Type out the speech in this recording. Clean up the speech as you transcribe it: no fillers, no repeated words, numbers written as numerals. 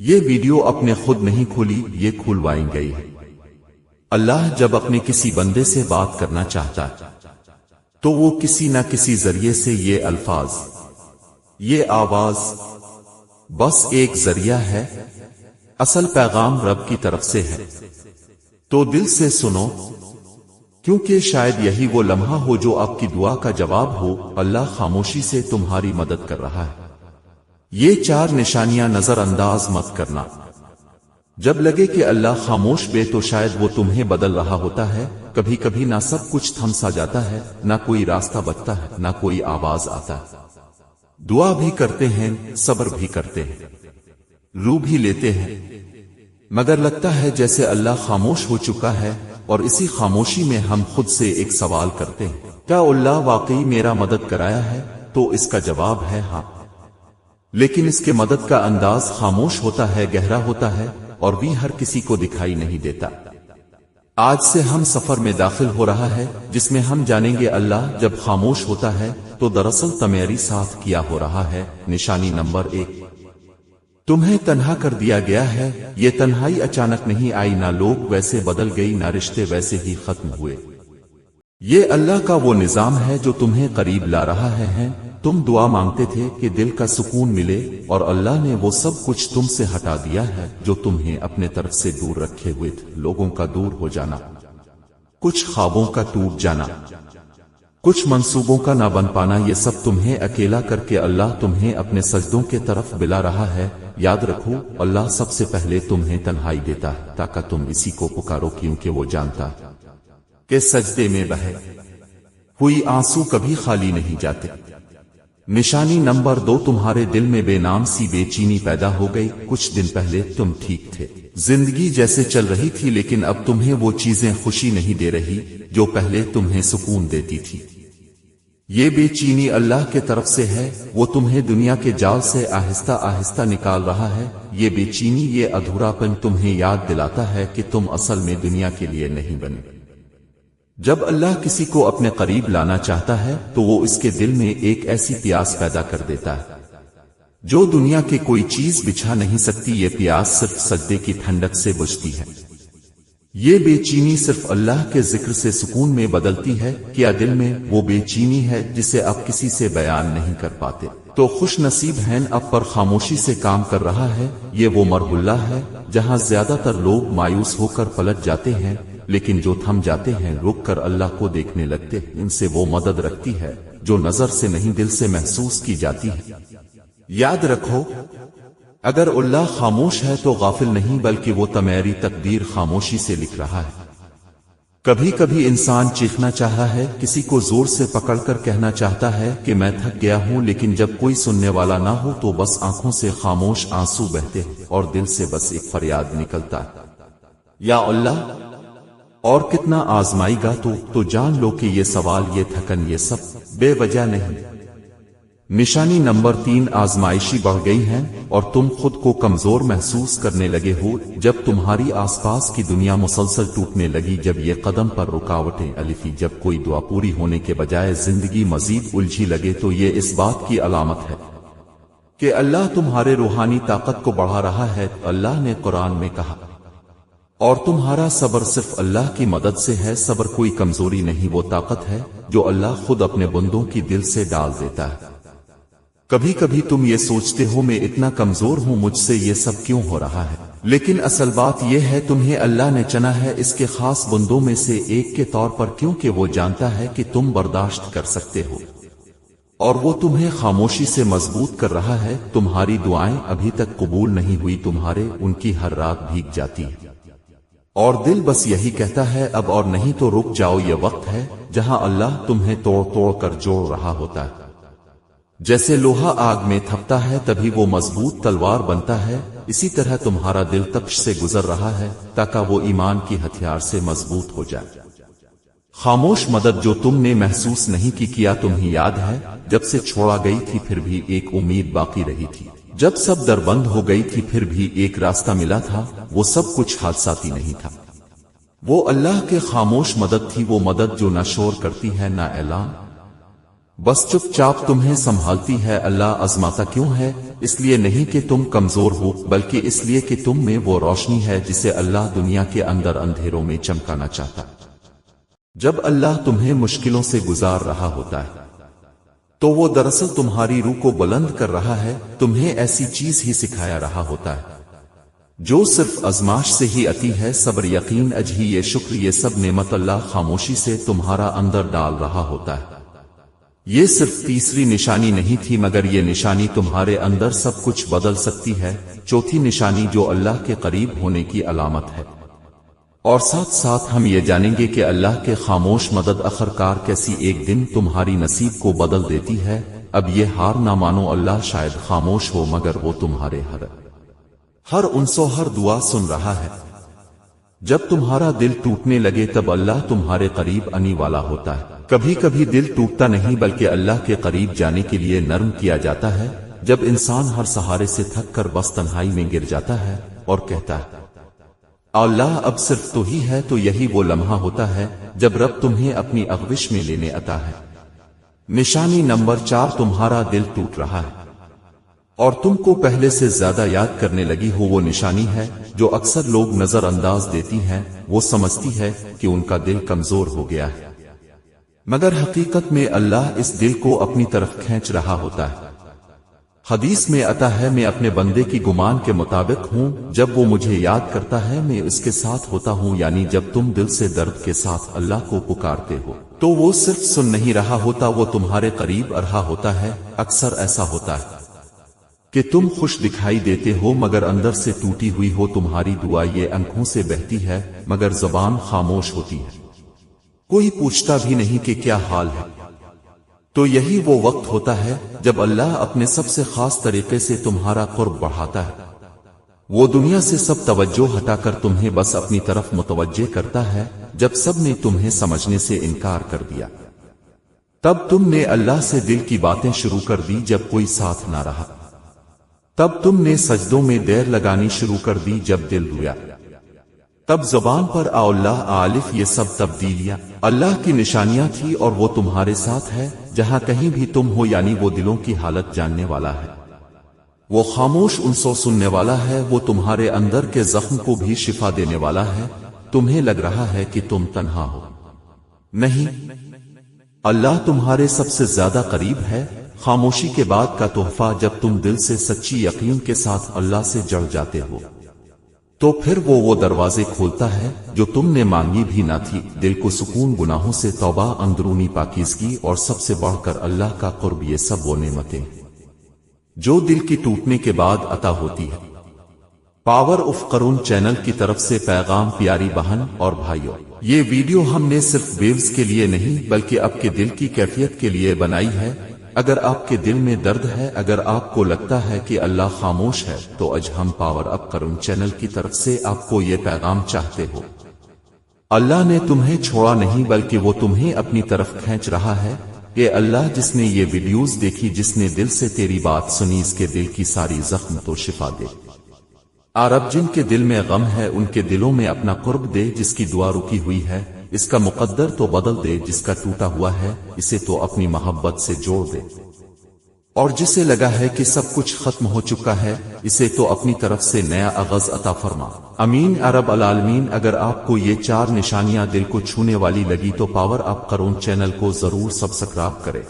یہ ویڈیو اپنے خود نہیں کھولی، یہ کھلوائی گئی ہے۔ اللہ جب اپنے کسی بندے سے بات کرنا چاہتا ہے تو وہ کسی نہ کسی ذریعے سے یہ الفاظ، یہ آواز بس ایک ذریعہ ہے، اصل پیغام رب کی طرف سے ہے۔ تو دل سے سنو، کیونکہ شاید یہی وہ لمحہ ہو جو آپ کی دعا کا جواب ہو۔ اللہ خاموشی سے تمہاری مدد کر رہا ہے۔ یہ 4 نشانیاں نظر انداز مت کرنا۔ جب لگے کہ اللہ خاموش بے تو شاید وہ تمہیں بدل رہا ہوتا ہے۔ کبھی کبھی نہ سب کچھ تھم سا جاتا ہے، نہ کوئی راستہ بچتا ہے، نہ کوئی آواز آتا ہے۔ دعا بھی کرتے ہیں، صبر بھی کرتے ہیں، رو بھی لیتے ہیں، مگر لگتا ہے جیسے اللہ خاموش ہو چکا ہے۔ اور اسی خاموشی میں ہم خود سے ایک سوال کرتے ہیں، کیا اللہ واقعی میرا مدد کرایا ہے؟ تو اس کا جواب ہے ہاں، لیکن اس کے مدد کا انداز خاموش ہوتا ہے، گہرا ہوتا ہے، اور بھی ہر کسی کو دکھائی نہیں دیتا۔ آج سے ہم سفر میں داخل ہو رہا ہے جس میں ہم جانیں گے اللہ جب خاموش ہوتا ہے تو دراصل تمہاری ساتھ کیا ہو رہا ہے۔ نشانی نمبر 1، تمہیں تنہا کر دیا گیا ہے۔ یہ تنہائی اچانک نہیں آئی، نہ لوگ ویسے بدل گئی، نہ رشتے ویسے ہی ختم ہوئے۔ یہ اللہ کا وہ نظام ہے جو تمہیں قریب لا رہا ہے۔ تم دعا مانگتے تھے کہ دل کا سکون ملے، اور اللہ نے وہ سب کچھ تم سے ہٹا دیا ہے جو تمہیں اپنے طرف سے دور رکھے ہوئے تھے۔ لوگوں کا دور ہو جانا، کچھ خوابوں کا ٹوٹ جانا، کچھ منصوبوں کا نہ بن پانا، یہ سب تمہیں اکیلا کر کے اللہ تمہیں اپنے سجدوں کے طرف بلا رہا ہے۔ یاد رکھو، اللہ سب سے پہلے تمہیں تنہائی دیتا ہے تاکہ تم اسی کو پکارو، کیونکہ وہ جانتا کہ سجدے میں بہے ہوئی آنسو کبھی خالی نہیں جاتے۔ نشانی نمبر 2، تمہارے دل میں بے نام سی بے چینی پیدا ہو گئی۔ کچھ دن پہلے تم ٹھیک تھے، زندگی جیسے چل رہی تھی، لیکن اب تمہیں وہ چیزیں خوشی نہیں دے رہی جو پہلے تمہیں سکون دیتی تھی۔ یہ بے چینی اللہ کے طرف سے ہے، وہ تمہیں دنیا کے جال سے آہستہ آہستہ نکال رہا ہے۔ یہ بے چینی، یہ ادھورا پن تمہیں یاد دلاتا ہے کہ تم اصل میں دنیا کے لیے نہیں بنے۔ جب اللہ کسی کو اپنے قریب لانا چاہتا ہے تو وہ اس کے دل میں ایک ایسی پیاس پیدا کر دیتا ہے جو دنیا کے کوئی چیز بچھا نہیں سکتی۔ یہ پیاس صرف سجدے کی ٹھنڈک سے بجھتی ہے۔ یہ بے چینی صرف اللہ کے ذکر سے سکون میں بدلتی ہے۔ کیا دل میں وہ بے چینی ہے جسے آپ کسی سے بیان نہیں کر پاتے؟ تو خوش نصیب ہیں، اب پر خاموشی سے کام کر رہا ہے۔ یہ وہ مرحلہ ہے جہاں زیادہ تر لوگ مایوس ہو کر پلٹ جاتے ہیں، لیکن جو تھم جاتے ہیں، رک کر اللہ کو دیکھنے لگتے ہیں، ان سے وہ مدد رکھتی ہے جو نظر سے نہیں دل سے محسوس کی جاتی ہے۔ یاد رکھو، اگر اللہ خاموش ہے تو غافل نہیں، بلکہ وہ تمہاری تقدیر خاموشی سے لکھ رہا ہے۔ کبھی کبھی انسان چیخنا چاہتا ہے، کسی کو زور سے پکڑ کر کہنا چاہتا ہے کہ میں تھک گیا ہوں، لیکن جب کوئی سننے والا نہ ہو تو بس آنکھوں سے خاموش آنسو بہتے ہیں اور دل سے بس ایک فریاد نکلتا ہے، یا اللہ! اور کتنا آزمائے گا تو جان لو کہ یہ سوال، یہ تھکن، یہ سب بے وجہ نہیں۔ نشانی نمبر 3، آزمائشی بڑھ گئی ہیں اور تم خود کو کمزور محسوس کرنے لگے ہو۔ جب تمہاری آس پاس کی دنیا مسلسل ٹوٹنے لگی، جب یہ قدم پر رکاوٹیں الفی، جب کوئی دعا پوری ہونے کے بجائے زندگی مزید الجھی لگے، تو یہ اس بات کی علامت ہے کہ اللہ تمہارے روحانی طاقت کو بڑھا رہا ہے۔ اللہ نے قرآن میں کہا، اور تمہارا صبر صرف اللہ کی مدد سے ہے۔ صبر کوئی کمزوری نہیں، وہ طاقت ہے جو اللہ خود اپنے بندوں کی دل سے ڈال دیتا ہے۔ کبھی کبھی تم یہ سوچتے ہو، میں اتنا کمزور ہوں، مجھ سے یہ سب کیوں ہو رہا ہے؟ لیکن اصل بات یہ ہے، تمہیں اللہ نے چنا ہے اس کے خاص بندوں میں سے ایک کے طور پر، کیونکہ وہ جانتا ہے کہ تم برداشت کر سکتے ہو، اور وہ تمہیں خاموشی سے مضبوط کر رہا ہے۔ تمہاری دعائیں ابھی تک قبول نہیں ہوئی، تمہارے ان کی ہر رات بھیگ جاتی ہے، اور دل بس یہی کہتا ہے اب اور نہیں، تو رک جاؤ۔ یہ وقت ہے جہاں اللہ تمہیں توڑ توڑ کر جوڑ رہا ہوتا ہے۔ جیسے لوہا آگ میں تپتا ہے تبھی وہ مضبوط تلوار بنتا ہے، اسی طرح تمہارا دل تپش سے گزر رہا ہے تاکہ وہ ایمان کی ہتھیار سے مضبوط ہو جائے۔ خاموش مدد جو تم نے محسوس نہیں کی، کیا تمہیں یاد ہے جب سے چھوڑا گئی تھی پھر بھی ایک امید باقی رہی تھی؟ جب سب در بند ہو گئی تھی پھر بھی ایک راستہ ملا تھا؟ وہ سب کچھ حادثاتی نہیں تھا، وہ اللہ کے خاموش مدد تھی، وہ مدد جو نہ شور کرتی ہے نہ اعلان، بس چپ چاپ تمہیں سنبھالتی ہے۔ اللہ آزماتا کیوں ہے؟ اس لیے نہیں کہ تم کمزور ہو، بلکہ اس لیے کہ تم میں وہ روشنی ہے جسے اللہ دنیا کے اندر اندھیروں میں چمکانا چاہتا۔ جب اللہ تمہیں مشکلوں سے گزار رہا ہوتا ہے تو وہ دراصل تمہاری روح کو بلند کر رہا ہے، تمہیں ایسی چیز ہی سکھایا رہا ہوتا ہے جو صرف آزمائش سے ہی آتی ہے۔ صبر، یقین، اجھی، یہ شکر، یہ سب نعمت اللہ خاموشی سے تمہارا اندر ڈال رہا ہوتا ہے۔ یہ صرف تیسری نشانی نہیں تھی، مگر یہ نشانی تمہارے اندر سب کچھ بدل سکتی ہے۔ چوتھی نشانی جو اللہ کے قریب ہونے کی علامت ہے، اور ساتھ ساتھ ہم یہ جانیں گے کہ اللہ کے خاموش مدد آخرکار کیسی ایک دن تمہاری نصیب کو بدل دیتی ہے۔ اب یہ ہار نہ مانو، اللہ شاید خاموش ہو مگر وہ تمہارے ہر انسو ہر دعا سن رہا ہے۔ جب تمہارا دل ٹوٹنے لگے تب اللہ تمہارے قریب آنے والا ہوتا ہے۔ کبھی کبھی دل ٹوٹتا نہیں بلکہ اللہ کے قریب جانے کے لیے نرم کیا جاتا ہے، جب انسان ہر سہارے سے تھک کر بس تنہائی میں گر جاتا ہے اور کہتا ہے اللہ اب صرف تو ہی ہے، تو یہی وہ لمحہ ہوتا ہے جب رب تمہیں اپنی آغوش میں لینے آتا ہے۔ نشانی نمبر 4، تمہارا دل ٹوٹ رہا ہے اور تم کو پہلے سے زیادہ یاد کرنے لگی ہو۔ وہ نشانی ہے جو اکثر لوگ نظر انداز دیتی ہیں۔ وہ سمجھتی ہے کہ ان کا دل کمزور ہو گیا ہے، مگر حقیقت میں اللہ اس دل کو اپنی طرف کھینچ رہا ہوتا ہے۔ حدیث میں آتا ہے میں اپنے بندے کی گمان کے مطابق ہوں، جب وہ مجھے یاد کرتا ہے میں اس کے ساتھ ہوتا ہوں۔ یعنی جب تم دل سے درد کے ساتھ اللہ کو پکارتے ہو تو وہ صرف سن نہیں رہا ہوتا، وہ تمہارے قریب آ رہا ہوتا ہے۔ اکثر ایسا ہوتا ہے کہ تم خوش دکھائی دیتے ہو مگر اندر سے ٹوٹی ہوئی ہو۔ تمہاری دعا یہ آنکھوں سے بہتی ہے مگر زبان خاموش ہوتی ہے، کوئی پوچھتا بھی نہیں کہ کیا حال ہے۔ تو یہی وہ وقت ہوتا ہے جب اللہ اپنے سب سے خاص طریقے سے تمہارا قرب بڑھاتا ہے۔ وہ دنیا سے سب توجہ ہٹا کر تمہیں بس اپنی طرف متوجہ کرتا ہے۔ جب سب نے تمہیں سمجھنے سے انکار کر دیا تب تم نے اللہ سے دل کی باتیں شروع کر دی۔ جب کوئی ساتھ نہ رہا تب تم نے سجدوں میں دیر لگانی شروع کر دی۔ جب دل رویا تب زبان پر اللہ عالف، یہ سب تبدیلیاں اللہ کی نشانیاں تھی، اور وہ تمہارے ساتھ ہے جہاں کہیں بھی تم ہو۔ یعنی وہ دلوں کی حالت جاننے والا ہے، وہ خاموش انسو سننے والا ہے، وہ تمہارے اندر کے زخم کو بھی شفا دینے والا ہے۔ تمہیں لگ رہا ہے کہ تم تنہا ہو، نہیں، اللہ تمہارے سب سے زیادہ قریب ہے۔ خاموشی کے بعد کا تحفہ، جب تم دل سے سچی یقین کے ساتھ اللہ سے جڑ جاتے ہو تو پھر وہ دروازے کھولتا ہے جو تم نے مانگی بھی نہ تھی۔ دل کو سکون، گناہوں سے توبہ، اندرونی پاکیزگی اور سب سے بڑھ کر اللہ کا قرب، یہ سب وہ نعمتیں جو دل کی ٹوٹنے کے بعد عطا ہوتی ہے۔ پاور آف قرآن چینل کی طرف سے پیغام۔ پیاری بہن اور بھائیوں، یہ ویڈیو ہم نے صرف ویوز کے لیے نہیں بلکہ آپ کے دل کی کیفیت کے لیے بنائی ہے۔ اگر آپ کے دل میں درد ہے، اگر آپ کو لگتا ہے کہ اللہ خاموش ہے، تو آج ہم پاور اپ قرآن چینل کی طرف سے آپ کو یہ پیغام چاہتے ہو۔ اللہ نے تمہیں چھوڑا نہیں بلکہ وہ تمہیں اپنی طرف کھینچ رہا ہے۔ اے اللہ، جس نے یہ ویڈیوز دیکھی، جس نے دل سے تیری بات سنی، اس کے دل کی ساری زخم تو شفا دے۔ رب جن کے دل میں غم ہے ان کے دلوں میں اپنا قرب دے۔ جس کی دعا رکی ہوئی ہے اس کا مقدر تو بدل دے، جس کا ٹوٹا ہوا ہے اسے تو اپنی محبت سے جوڑ دے، اور جسے لگا ہے کہ سب کچھ ختم ہو چکا ہے اسے تو اپنی طرف سے نیا آغاز عطا فرما۔ امین رب العالمین۔ اگر آپ کو یہ 4 نشانیاں دل کو چھونے والی لگی تو پاور اپ قرآن چینل کو ضرور سبسکرائب کریں۔